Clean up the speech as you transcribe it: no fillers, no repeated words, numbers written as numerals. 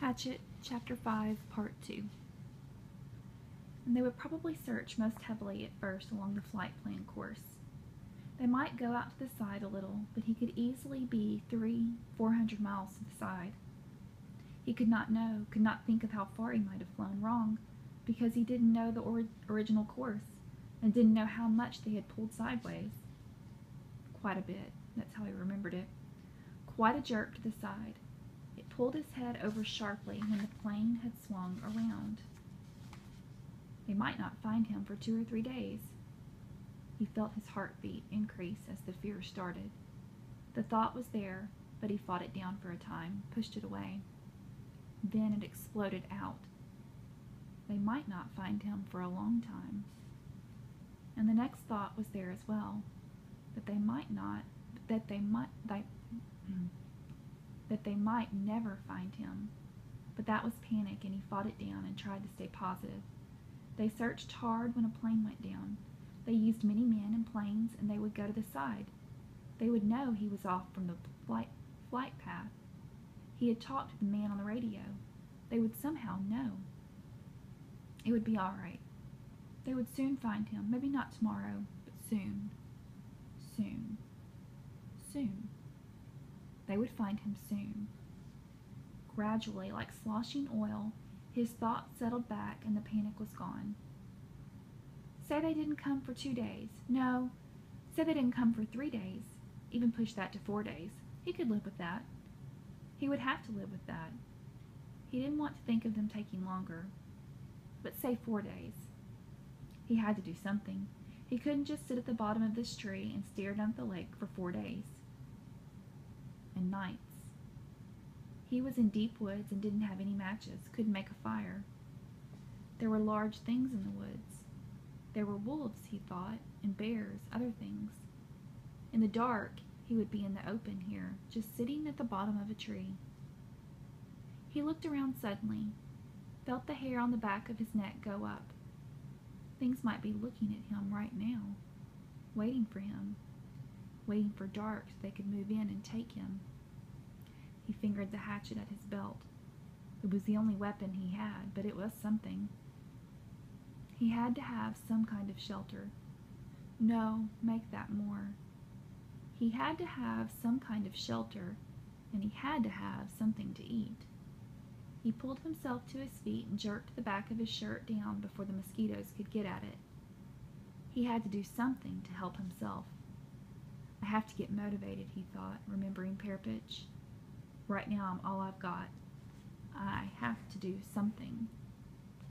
Stuckey-Hatchet, Chapter 5, Part 2. And they would probably search most heavily at first along the flight plan course. They might go out to the side a little, but he could easily be 300-400 miles to the side. He could not think of how far he might have flown wrong, because he didn't know the original course, and didn't know how much they had pulled sideways. Quite a bit, that's how he remembered it. Quite a jerk to the side. It pulled his head over sharply when the plane had swung around. They might not find him for 2 or 3 days. He felt his heartbeat increase as the fear started. The thought was there, but he fought it down for a time, pushed it away. Then it exploded out. They might not find him for a long time. And the next thought was there as well, that they might never find him. But that was panic, and he fought it down and tried to stay positive. They searched hard when a plane went down. They used many men and planes, and they would go to the side. They would know he was off from the flight path. He had talked to the man on the radio. They would somehow know. It would be all right. They would soon find him. Maybe not tomorrow, but soon. Soon. Soon. They would find him soon. Gradually, like sloshing oil, his thoughts settled back and the panic was gone. Say they didn't come for 2 days. No, say they didn't come for 3 days. Even push that to 4 days. He could live with that. He would have to live with that. He didn't want to think of them taking longer. But say 4 days. He had to do something. He couldn't just sit at the bottom of this tree and stare down at the lake for 4 days. And nights. He was in deep woods and didn't have any matches, couldn't make a fire. There were large things in the woods. There were wolves, he thought, and bears, other things. In the dark, he would be in the open here, just sitting at the bottom of a tree. He looked around suddenly, felt the hair on the back of his neck go up. Things might be looking at him right now, waiting for him, waiting for dark so they could move in and take him. He fingered the hatchet at his belt. It was the only weapon he had, but it was something. He had to have some kind of shelter. No, make that more. He had to have some kind of shelter, and he had to have something to eat. He pulled himself to his feet and jerked the back of his shirt down before the mosquitoes could get at it. He had to do something to help himself. I have to get motivated, he thought, remembering Pear Pitch. Right now I'm all I've got. I have to do something.